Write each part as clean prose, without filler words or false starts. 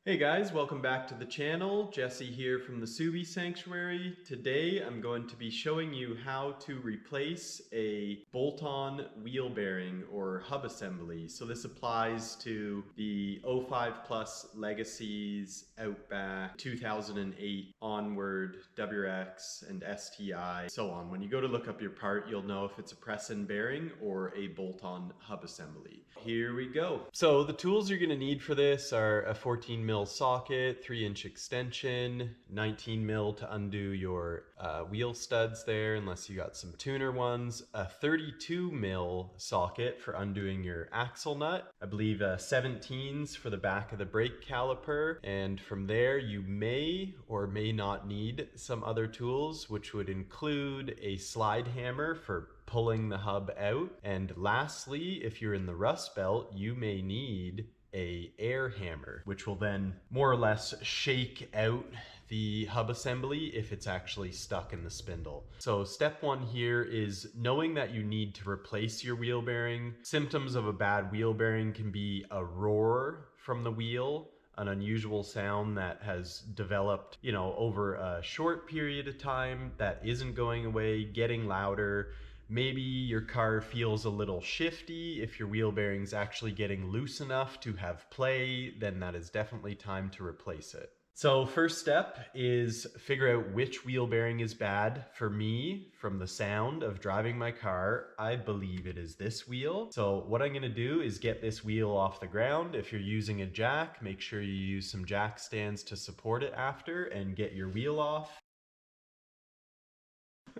Hey guys, welcome back to the channel. Jesse here from the Subi Sanctuary. Today I'm going to be showing you how to replace a bolt-on wheel bearing or hub assembly. So this applies to the 05 Plus Legacies, Outback, 2008 onward, WRX, and STI, so on. When you go to look up your part, you'll know if it's a press-in bearing or a bolt-on hub assembly. Here we go. So the tools you're going to need for this are a 14 mil socket, 3-inch extension, 19 mil to undo your wheel studs there, unless you got some tuner ones, a 32 mil socket for undoing your axle nut, I believe 17s for the back of the brake caliper, and from there you may or may not need some other tools, which would include a slide hammer for pulling the hub out, and lastly, if you're in the rust belt, you may need a air hammer, which will then more or less shake out the hub assembly if it's actually stuck in the spindle. So step one here is knowing that you need to replace your wheel bearing. Symptoms of a bad wheel bearing can be a roar from the wheel, an unusual sound that has developed, over a short period of time that isn't going away, getting louder. Maybe your car feels a little shifty. If your wheel bearing's actually getting loose enough to have play, then that is definitely time to replace it. So first step is figure out which wheel bearing is bad. For me, from the sound of driving my car, I believe it is this wheel. So what I'm gonna do is get this wheel off the ground. If you're using a jack, make sure you use some jack stands to support it after and get your wheel off.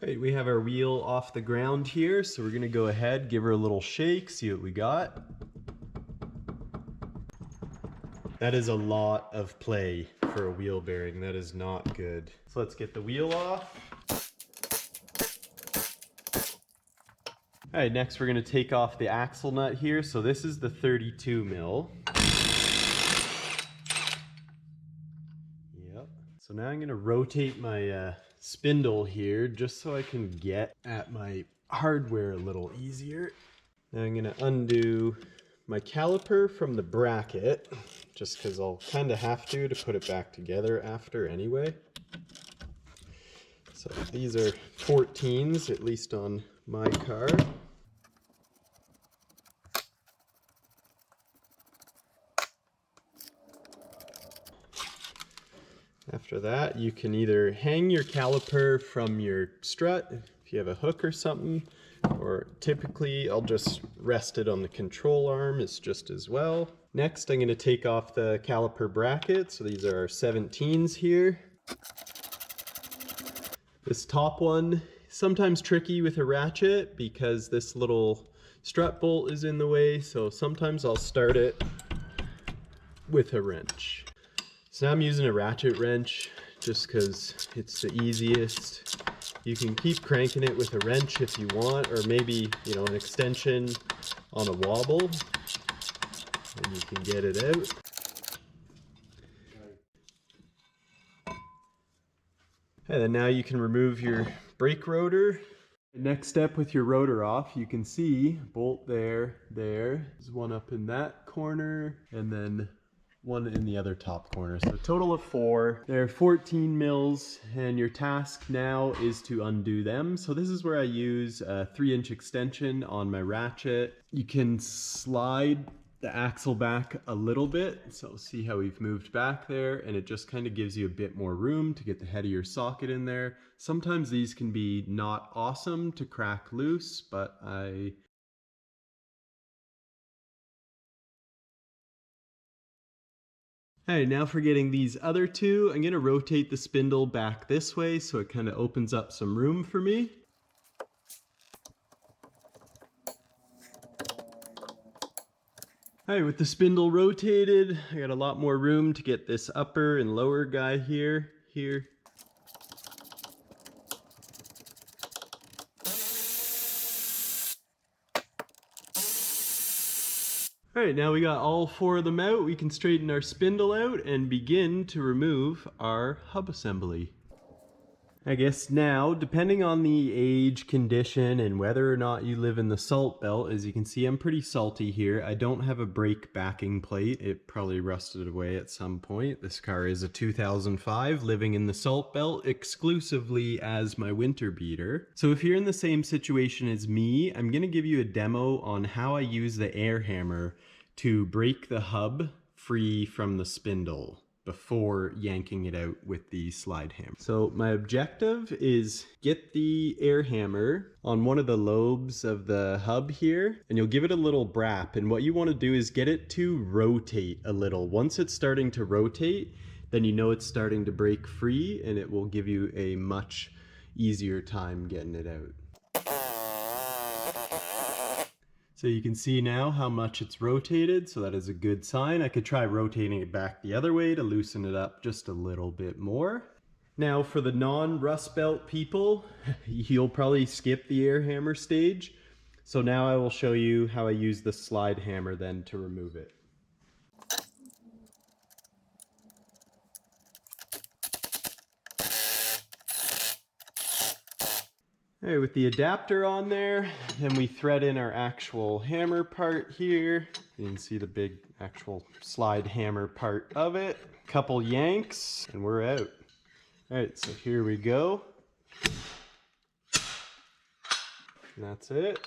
All right, we have our wheel off the ground here, so we're gonna go ahead, give her a little shake, see what we got. That is a lot of play for a wheel bearing. That is not good. So let's get the wheel off. All right, next we're gonna take off the axle nut here. So this is the 32 mil. Yep. So now I'm gonna rotate my spindle here just so I can get at my hardware a little easier. Now I'm gonna undo my caliper from the bracket, just because I'll kind of have to put it back together after anyway. So these are 14s, at least on my car. After that, you can either hang your caliper from your strut if you have a hook or something, or typically I'll just rest it on the control arm. It's just as well. Next, I'm going to take off the caliper bracket. So these are our 17s here. This top one, sometimes tricky with a ratchet because this little strut bolt is in the way. So sometimes I'll start it with a wrench. So now I'm using a ratchet wrench just because it's the easiest. You can keep cranking it with a wrench if you want, or maybe, an extension on a wobble, and you can get it out. And then now you can remove your brake rotor. Next step with your rotor off, you can see bolt there, there's one up in that corner, and then one in the other top corner. So a total of 4. They're 14 mils, and your task now is to undo them. So this is where I use a 3-inch extension on my ratchet. You can slide the axle back a little bit. So see how we've moved back there, and it just kind of gives you a bit more room to get the head of your socket in there. Sometimes these can be not awesome to crack loose, but Alright, now for getting these other two, I'm going to rotate the spindle back this way so it kind of opens up some room for me. Alright, with the spindle rotated, I got a lot more room to get this upper and lower guy here. Alright, now we got all 4 of them out. We can straighten our spindle out and begin to remove our hub assembly. I guess now, depending on the age, condition, and whether or not you live in the salt belt, as you can see, I'm pretty salty here. I don't have a brake backing plate. It probably rusted away at some point. This car is a 2005, living in the salt belt exclusively as my winter beater. So if you're in the same situation as me, I'm gonna give you a demo on how I use the air hammer to break the hub free from the spindle before yanking it out with the slide hammer. So my objective is get the air hammer on one of the lobes of the hub here, and you'll give it a little brap. And what you want to do is get it to rotate a little. Once it's starting to rotate, then you know it's starting to break free, and it will give you a much easier time getting it out. So you can see now how much it's rotated, so that is a good sign. I could try rotating it back the other way to loosen it up just a little bit more. Now for the non-rust belt people, you'll probably skip the air hammer stage. So now I will show you how I use the slide hammer then to remove it. All right, with the adapter on there, then we thread in our actual hammer part here. You can see the big actual slide hammer part of it. Couple yanks and we're out. All right, so here we go. And that's it.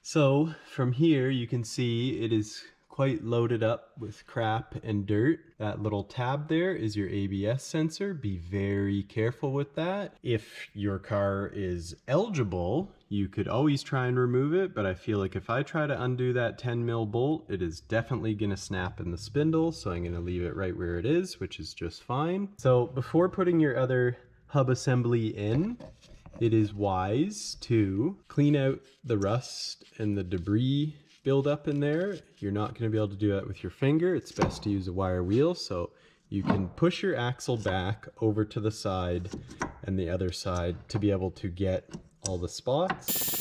So from here you can see it is quite loaded up with crap and dirt. That little tab there is your ABS sensor. Be very careful with that. If your car is eligible, you could always try and remove it, but I feel like if I try to undo that 10 mil bolt, it is definitely gonna snap in the spindle, so I'm gonna leave it right where it is, which is just fine. So before putting your other hub assembly in, it is wise to clean out the rust and the debris build up in there. You're not going to be able to do that with your finger. It's best to use a wire wheel, so you can push your axle back over to the side and the other side to be able to get all the spots.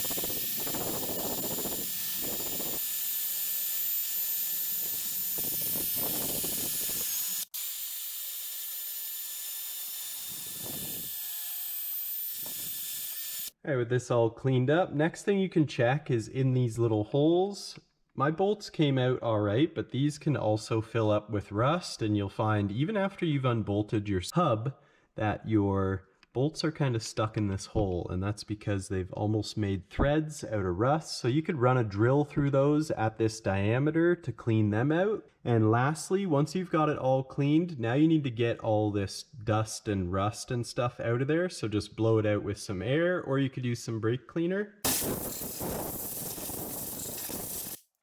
All right, with this all cleaned up, next thing you can check is in these little holes. My bolts came out all right, but these can also fill up with rust, and you'll find even after you've unbolted your hub that your bolts are kind of stuck in this hole, and that's because they've almost made threads out of rust. So you could run a drill through those at this diameter to clean them out. And lastly, once you've got it all cleaned, now you need to get all this dust and rust and stuff out of there. So just blow it out with some air, or you could use some brake cleaner.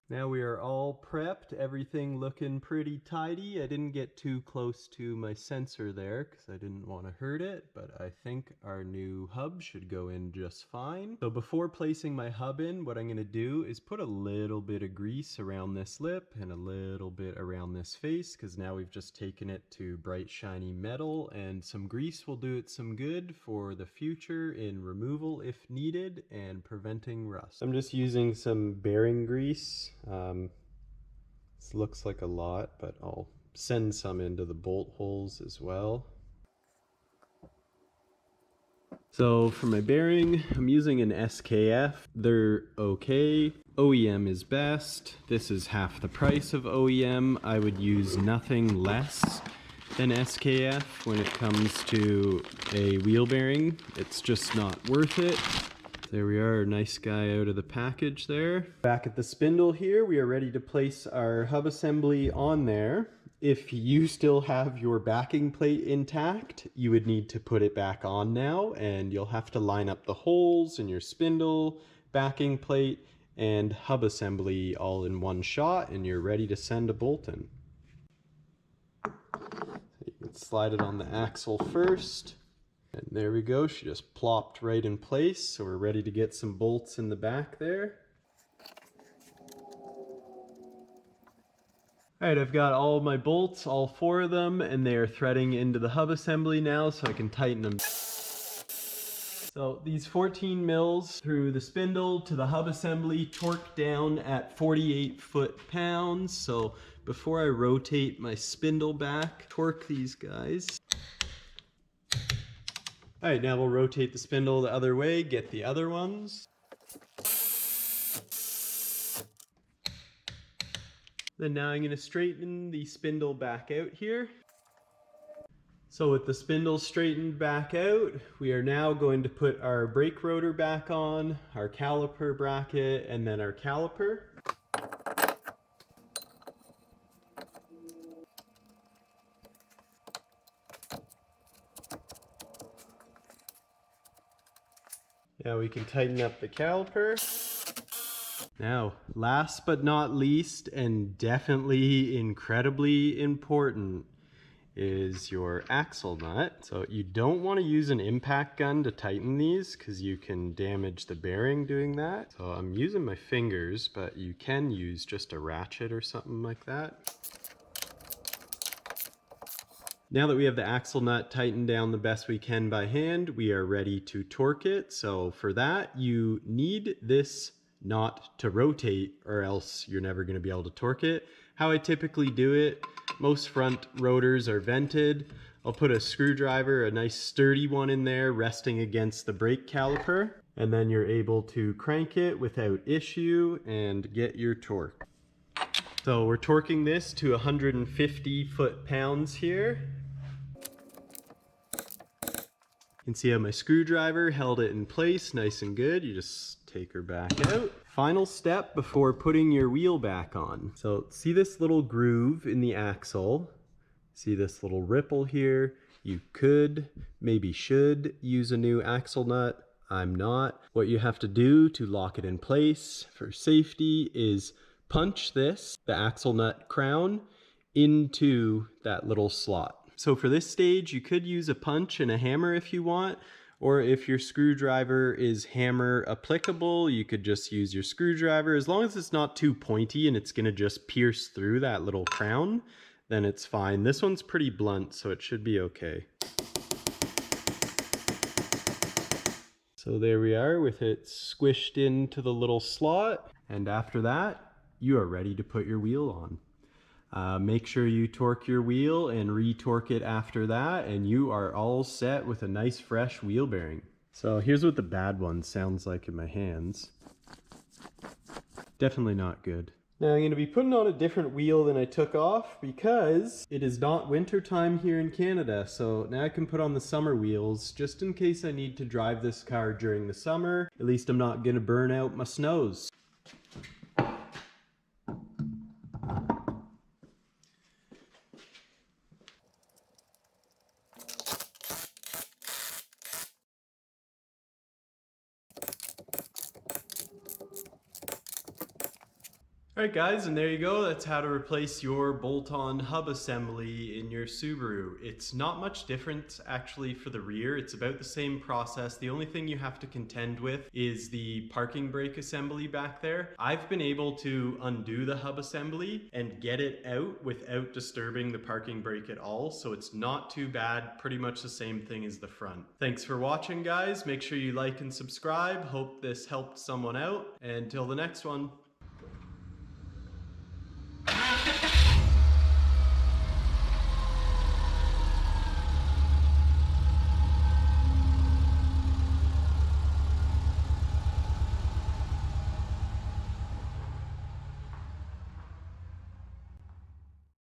Now we are all prepped, everything looking pretty tidy. I didn't get too close to my sensor there because I didn't want to hurt it, but I think our new hub should go in just fine. So before placing my hub in, what I'm going to do is put a little bit of grease around this lip and a little bit around this face, because now we've just taken it to bright shiny metal, and some grease will do it some good for the future in removal if needed and preventing rust. I'm just using some bearing grease. This looks like a lot, but I'll send some into the bolt holes as well. So for my bearing, I'm using an SKF. They're okay. OEM is best. This is half the price of OEM. I would use nothing less than SKF when it comes to a wheel bearing. It's just not worth it. There we are, nice guy out of the package there. Back at the spindle here, we are ready to place our hub assembly on there. If you still have your backing plate intact, you would need to put it back on now, and you'll have to line up the holes in your spindle, backing plate, and hub assembly all in one shot, and you're ready to send a bolt in. So you can slide it on the axle first. And there we go, she just plopped right in place, so we're ready to get some bolts in the back there. Alright, I've got all my bolts, all 4 of them, and they are threading into the hub assembly now so I can tighten them. So these 14 mils through the spindle to the hub assembly, torqued down at 48 foot-pounds. So before I rotate my spindle back, torque these guys. All right, now we'll rotate the spindle the other way, get the other ones. Then now I'm going to straighten the spindle back out here. So with the spindle straightened back out, we are now going to put our brake rotor back on, our caliper bracket, and then our caliper. Now we can tighten up the caliper. Now, last but not least, and definitely incredibly important, is your axle nut. So you don't want to use an impact gun to tighten these because you can damage the bearing doing that. So I'm using my fingers, but you can use just a ratchet or something like that. Now that we have the axle nut tightened down the best we can by hand, we are ready to torque it. So for that, you need this not to rotate or else you're never going to be able to torque it. How I typically do it, most front rotors are vented. I'll put a screwdriver, a nice sturdy one in there, resting against the brake caliper, and then you're able to crank it without issue and get your torque. So we're torquing this to 150 foot-pounds here. You can see how my screwdriver held it in place nice and good. You just take her back out. Final step before putting your wheel back on. So see this little groove in the axle? See this little ripple here? You could, maybe should, use a new axle nut. I'm not. What you have to do to lock it in place for safety is punch this, the axle nut crown, into that little slot. So for this stage, you could use a punch and a hammer if you want, or if your screwdriver is hammer applicable, you could just use your screwdriver. As long as it's not too pointy and it's gonna just pierce through that little crown, then it's fine. This one's pretty blunt, so it should be okay. So there we are with it squished into the little slot. And after that, you are ready to put your wheel on. Make sure you torque your wheel and re-torque it after that, and you are all set with a nice fresh wheel bearing. So here's what the bad one sounds like in my hands. Definitely not good. Now I'm going to be putting on a different wheel than I took off because it is not winter time here in Canada. So now I can put on the summer wheels just in case I need to drive this car during the summer. At least I'm not going to burn out my snows. Alright guys, and there you go. That's how to replace your bolt-on hub assembly in your Subaru. It's not much different actually for the rear. It's about the same process. The only thing you have to contend with is the parking brake assembly back there. I've been able to undo the hub assembly and get it out without disturbing the parking brake at all, so it's not too bad. Pretty much the same thing as the front. Thanks for watching guys. Make sure you like and subscribe. Hope this helped someone out. And until the next one.